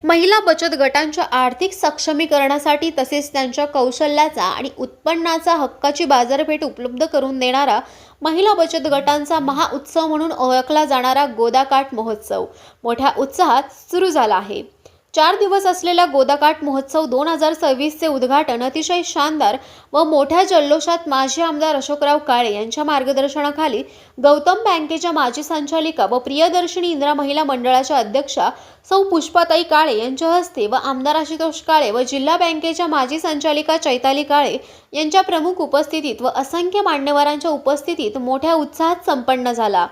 महिला बचत गटांच्या आर्थिक सक्षमीकरणासाठी तसेच त्यांच्या कौशल्याचा आणि उत्पन्नाचा हक्काची बाजारपेठ उपलब्ध करून देणारा महिला बचत गटांचा महाउत्सव म्हणून ओळखला जाणारा गोदाकाठ महोत्सव मोठ्या उत्साहात सुरू झाला आहे। 4 दिवस असलेला गोदाकाठ महोत्सव 2026चे उद्घाटन अतिशय शानदार व मोठ्या जल्लोषात माजी आमदार अशोकराव काळे यांच्या मार्गदर्शनाखाली गौतम बँकेच्या माजी संचालिका व प्रियदर्शनी इंदिरा महिला मंडळाच्या अध्यक्षा सौ पुष्पाताई काळे यांच्या हस्ते व आमदार आशुतोष काळे व जिल्हा बँकेच्या माजी संचालिका चैताली काळे यांच्या प्रमुख उपस्थितीत व असंख्य मान्यवरांच्या उपस्थितीत मोठ्या उत्साहात संपन्न झाला।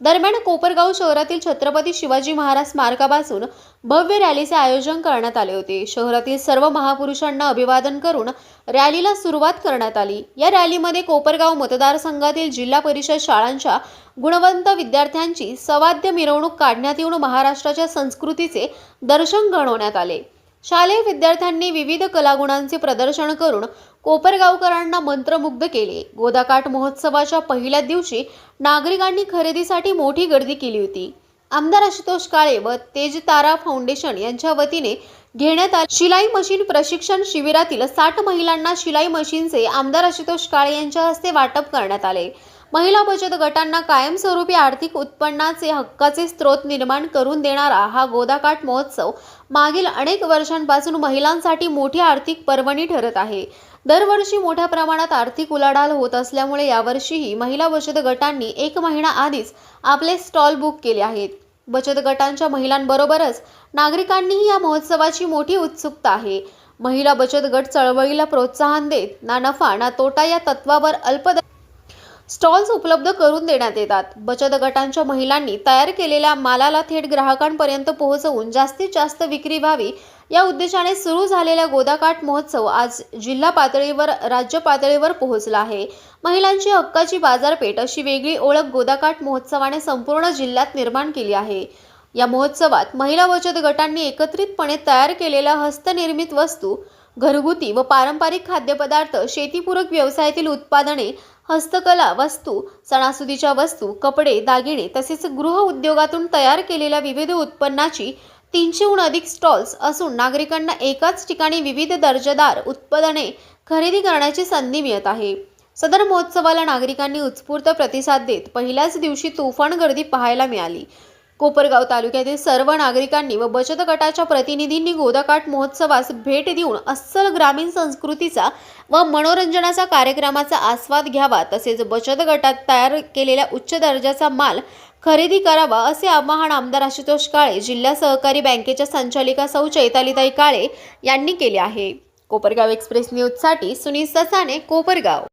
दरम्यान कोपरगाव शहरातील छत्रपती शिवाजी महाराज स्मारकापासून भव्य रॅलीचे आयोजन करण्यात आले होते। शहरातील सर्व महापुरुषांना अभिवादन करून रॅलीला सुरुवात करण्यात आली। या रॅलीमध्ये कोपरगाव मतदारसंघातील जिल्हा परिषद शाळांच्या गुणवंत विद्यार्थ्यांची सवाद्य मिरवणूक काढण्यात येऊन महाराष्ट्राच्या संस्कृतीचे दर्शन घडवण्यात आले। शालेय विद्यार्थ्यांनी विविध कलागुणांचे प्रदर्शन करून कोपरगावकरांना मंत्रमुग्ध केले। गोदाकाठ महोत्सवाच्या पहिल्या दिवशी नागरिकांनी खरेदीसाठी मोठी गर्दी केली होती। आमदार आशुतोष काळे व तेजतारा फाउंडेशन यांच्या वतीने घेण्यात आलेल्या शिलाई मशीन प्रशिक्षण शिबिरातील 60 महिलांना शिलाई मशीनचे आमदार आशुतोष काळे यांच्या हस्ते वाटप करण्यात आले। महिला बचत गटांना कायमस्वरूपी आर्थिक उत्पन्नाचे हक्काचे स्रोत निर्माण करून देणारा हा गोदाकाठ महोत्सव मागील अनेक वर्षांपासून महिलांसाठी मोठी आर्थिक पर्वणी ठरत आहे। दरवर्षी मोठ्या प्रमाणात आर्थिक उलाढाल होत असल्यामुळे यावर्षीही महिला बचत गटांनी 1 महिना आधीच आपले स्टॉल बुक केले आहेत। बचत गटांच्या महिलांबरोबरच नागरिकांनीही या महोत्सवाची मोठी उत्सुकता आहे। महिला बचत गट चळवळीला प्रोत्साहन देत ना नफा ना तोटा या तत्वावर स्टॉल्स उपलब्ध करून देण्यात येतात। बचत गटांच्या महिलांनी तयार केलेल्या मालाला थेट ग्राहकांपर्यंत पोहोचवून जास्तीत जास्त विक्री व्हावी या उद्देशाने सुरू झालेला गोदाकाठ महोत्सव आज जिल्हा पातळीवर राज्य पातळीवर पोहोचला आहे। महिलांची हक्काची बाजारपेठ अशी वेगळी ओळख गोदाकाठ महोत्सवाने संपूर्ण जिल्ह्यात निर्माण केली आहे। या महोत्सवात महिला बचत गटांनी एकत्रितपणे तयार केलेल्या हस्तनिर्मित वस्तू, घरगुती व पारंपरिक खाद्यपदार्थ, शेतीपूरक व्यवसायातील उत्पादने, हस्तकला वस्तू, सणासुदीच्या वस्तू, कपडे, दागिने तसेच गृह उद्योगातून तयार केलेल्या विविध उत्पन्नाची 300हून अधिक स्टॉल्स असून नागरिकांना एकाच ठिकाणी विविध दर्जेदार उत्पादने खरेदी करण्याची संधी मिळत आहे। सदर महोत्सवाला नागरिकांनी उत्स्फूर्त प्रतिसाद देत पहिल्याच दिवशी तुफान गर्दी पाहायला मिळाली। कोपरगाव तालुक्यातील सर्व नागरिकांनी व बचत गटाच्या प्रतिनिधींनी गोदाकाठ महोत्सवास भेट देऊन अस्सल ग्रामीण संस्कृतीचा व मनोरंजनाचा कार्यक्रमाचा आस्वाद घ्यावा तसेच बचत गटात तयार केलेल्या उच्च दर्जाचा माल खरेदी करावा असे आवाहन आमदार आशुतोष काळे, जिल्हा सहकारी बँकेच्या संचालिका सौ चैतालीताई काळे यांनी केले आहे। कोपरगाव एक्सप्रेस न्यूजसाठी सुनील ससाने, कोपरगाव।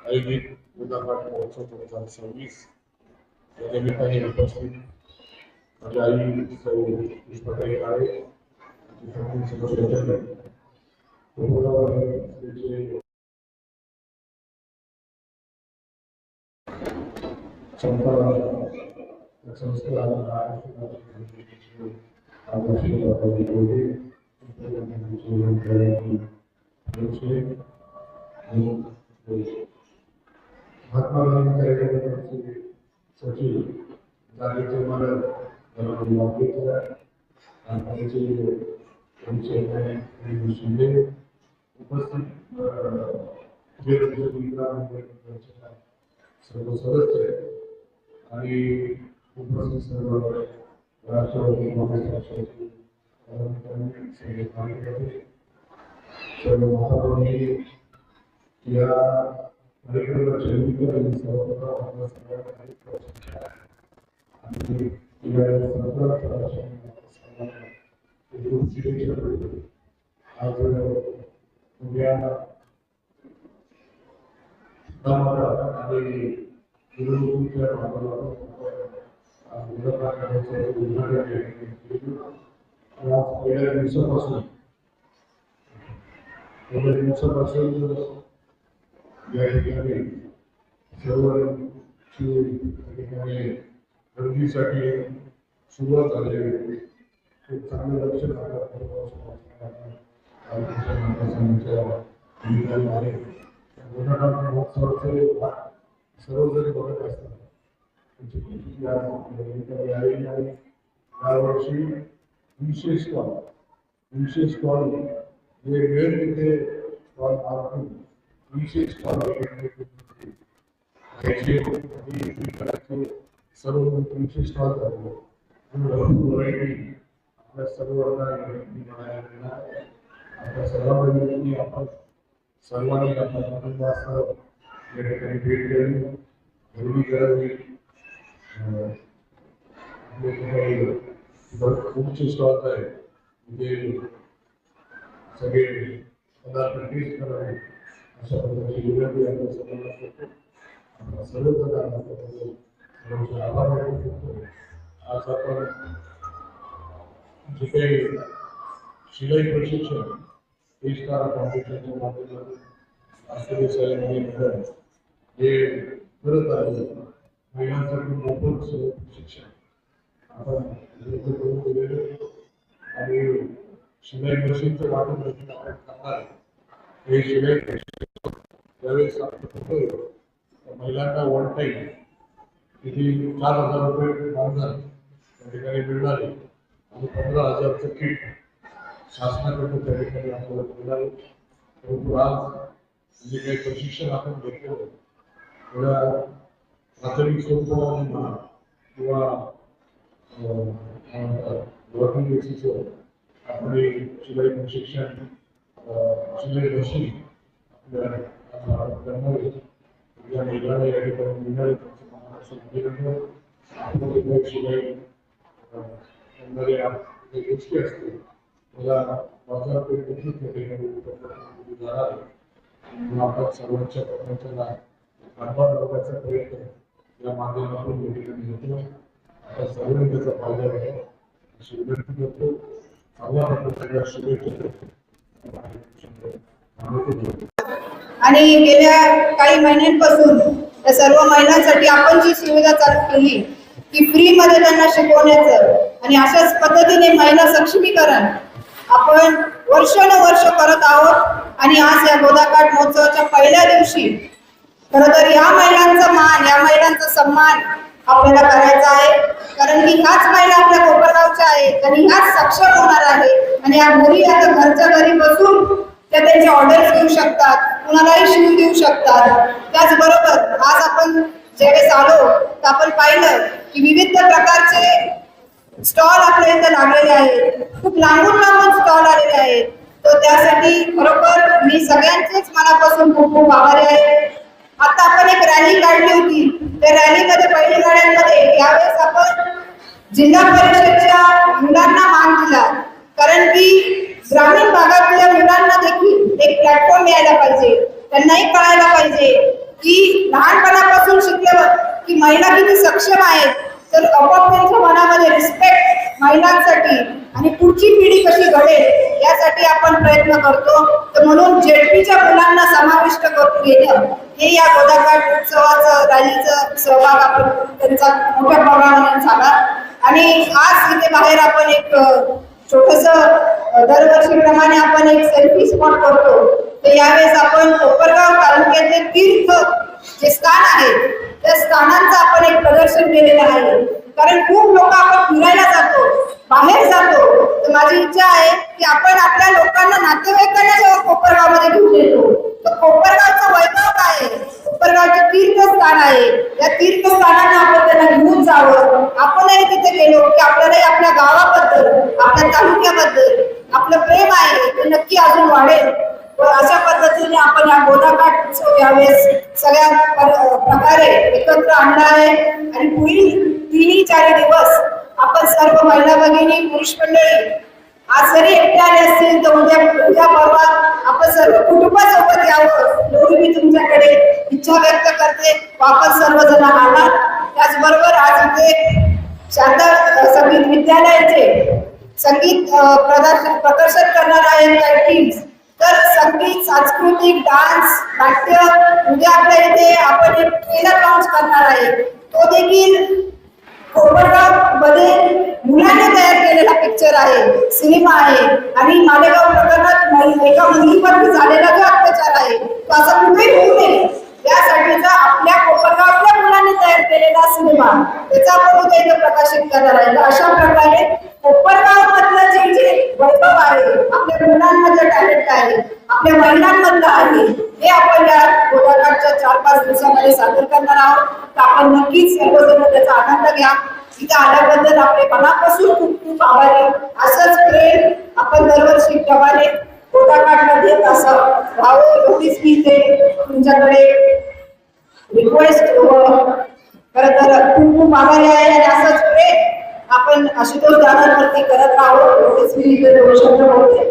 आयोजित गोदापाट महोत्सव 2026 या निमित्ताने उपस्थित माझ्या आई सौ पुष्पाताई काळे महात्मा गांधी कार्यक्रमाचे सचिव जागेचे मालक शिंदे उपस्थित सर्व सदस्य आणि उपस्थित सर्व राष्ट्रवादी काँग्रेस पक्षाचे सर्व महाराष्ट्राने या कार्यक्रमाच्या आज उद्या आणि निवडणुकीच्या पहिल्या दिवसापासून या ठिकाणी सर्वांची गर्दीसाठी सुरुवात झालेली होती. खूप चांगलं लक्ष महोत्सवाचे सर्व जरी बघत असतात यावर्षी विशेष स्टॉल जे वेळ तिथे स्टॉल मारून विशेष स्टॉल सर्व विशेष स्टॉल झाले व्हरायटी आपल्या सर्वांना आपल्या सर्वांनी आपण सर्वांनी आपल्या कुटुंबासह या ठिकाणी भेट द्यावी खरेदी करावी. खूपचे स्टॉल आहे म्हणजे सगळे पदार्थ टेस्ट करावे अशा प्रकारची विनंती आपण सर्वांना करतो. सर्वजण आभार व्यक्त करतो. आज आपण जे काही शिलाई प्रशिक्षण स्टार फाउंडेशनच्या माध्यमातून आश्चर्य हे करत आहे. महिलांसाठी मोफत शिक्षण आपण करून दिलेलं आणि शिलाई मशीनचं वाटप देखील आपण करणार आहे. हे शिलाई त्यावेळेस महिलांना वन टाईम किती 4,000 रुपये मानधन त्या ठिकाणी मिळणार आहे आणि 15,000चं किट शासनाकडून त्या ठिकाणी आपल्याला मिळणार आहे. परंतु आज जे काही प्रशिक्षण आपण घेतलं थोड्या प्राथमिक स्वरूपाने म्हणा किंवा वर्किंग बेसिसवर आपण शिलाई प्रशिक्षण शिलाई मशीन करणार या महिलांना या ठिकाणी मिळणार आहे. शिलाई करणाऱ्या गोष्टी असतील मला बाजारपेठ देखील त्या ठिकाणी जाणार आहे. आपण सर्वांच्या प्रपंचाला हातभार लावण्याचा प्रयत्न या माध्यमातून या ठिकाणी होतो. आता सर्वांनी त्याचा फायदा घ्यावा अशी विनंती करतो. चांगल्या प्रकारच्या शुभेच्छा आणि गेल्या काही महिन्यांपासून या सर्व महिलांसाठी आपण जी सुविधा चालू केली की फ्री मध्ये त्यांना शिकवण्याचं आणि अशाच पद्धतीने महिला सक्षमीकरण आपण वर्षानुवर्ष करत आहोत. आणि आज या गोदाकाठ महोत्सवाच्या पहिल्या दिवशी खरं तर या महिलांचा मान या महिलांचा सन्मान आपल्याला करायचा आहे. कारण की ह्याच महिला आपल्या कोपरगावच्या आहेत आणि ह्याच सक्षम होणार आहे. आणि या घरी आता घरच्या घरी बसून त्या त्यांचे ऑर्डर्स घेऊ शकतात, कुणालाही शिवून देऊ शकतात. त्याचबरोबर आज आपण ज्यावेळेस आलो तर आपण पाहिलं की विविध प्रकारचे स्टॉल आपल्या इथे लागलेले आहेत. खूप लांबून स्टॉल आलेले आहेत. तर त्यासाठी खरोखर मी सगळ्यांचेच मनापासून खूप खूप आभारी आहे. आता आपण एक रॅली काढली होती. त्या रॅलीमध्ये पहिली गाड्यांमध्ये यावेळेस आपण जिल्हा परिषदच्या मुलांना मान दिला. कारण की ग्रामीण भागातल्या मुलांना देखील एक प्लॅटफॉर्म मिळायला पाहिजे. त्यांनाही कळायला पाहिजे की महिला किती सक्षम आहेत, तर आपोआप त्यांच्या मनामध्ये रिस्पेक्ट महिलांसाठी आणि पुढची पिढी कशी घडेल यासाठी आपण प्रयत्न करतो. तर म्हणून जेडपीच्या मुलांना समाविष्ट करून घेणं हे या गोदाकाठ उत्सवाचं रॅलीचं सहभाग आपण त्यांचा मोठ्या प्रमाणात झाला. आणि आज इथे बाहेर आपण एक छोटस दरवर्षीप्रमाणे आपण एक सेल्फी स्पॉट करतो. तर यावेळेस आपण कोपरगाव तालुक्यातले तीर्थ जे स्थान आहे त्या स्थानांचं आपण एक प्रदर्शन केलेलं आहे. कारण खूप लोक आपण फिरायला जातो, बाहेर जातो, तर माझी इच्छा आहे की आपण आपल्या लोकांना, नातेवाईकांना जेव्हा कोपरगावमध्ये घेऊन येतो तर कोपरगावचं वैभव काय आहे, कोपरगावचे तीर्थस्थान आहे, या तीर्थस्थानांना आपण त्यांना घेऊन जावं. आपणही तिथे गेलो की आपल्यालाही आपल्या गावाबद्दल, आपल्या तालुक्याबद्दल आपलं प्रेम आहे ते नक्की अजून वाढेल. अशा पद्धतीने आपण या गोदाकाठ उत्सव यावेळेस सगळ्या प्रकारे एकत्र आणला आहे. आणि पुढील 3-4 दिवस आपण सर्व महिला भगिनी, पुरुष मंडळी आज जरी एकटे आले असतील तर उद्या परवा आपण सर्व कुटुंबासोबत यावं एवढी मी तुमच्याकडे इच्छा व्यक्त करते. आपण सर्वजण आला. त्याचबरोबर आज इथे शारदा संगीत विद्यालयाचे संगीत प्रदर्शन करणार आहेत काही टीम्स. तर संगीत, सांस्कृतिक, डान्स, नाट्य उद्या आपल्या इथे आपण एक ट्रेलर लॉन्च करणार आहे. तो देखील कोपरगाव मध्ये मुलांनी तयार केलेला पिक्चर आहे, सिनेमा आहे. आणि मालेगाव प्रकरणात एका मुलीवरती झालेला जो अत्याचार आहे तो असा कुठेही होऊ नये यासाठीचा आपल्या कोपरगावच्या मुलांनी तयार केलेला सिनेमा त्याचा आपण उद्या इथे प्रकाशित करणार आहे. अशा प्रकारे कोपरगाव मधलं जे वैभव आहे, आपल्या मुलांमधलं टॅलेंट आहे, आपल्या महिलांमधलं आहे, हे आपण या गोदाकाठच्या 4-5 दिवसामध्ये सादर करणार आहोत. तर आपण नक्कीच सर्वजण त्याचा आनंद घ्या. इथे आल्याबद्दल आपले मनापासून खूप खूप आभारी. असंच प्रेम आपण दरवर्षी प्रमाणे गोदाकाठला देत असं राहावं एवढीच मी ते तुमच्याकडे रिक्वेस्ट खरं तर खूप खूप आभारी आहे. आणि असंच प्रेम आपण आशुतोष दादांवरती करत राहावं एवढीच मी शब्द बोलते.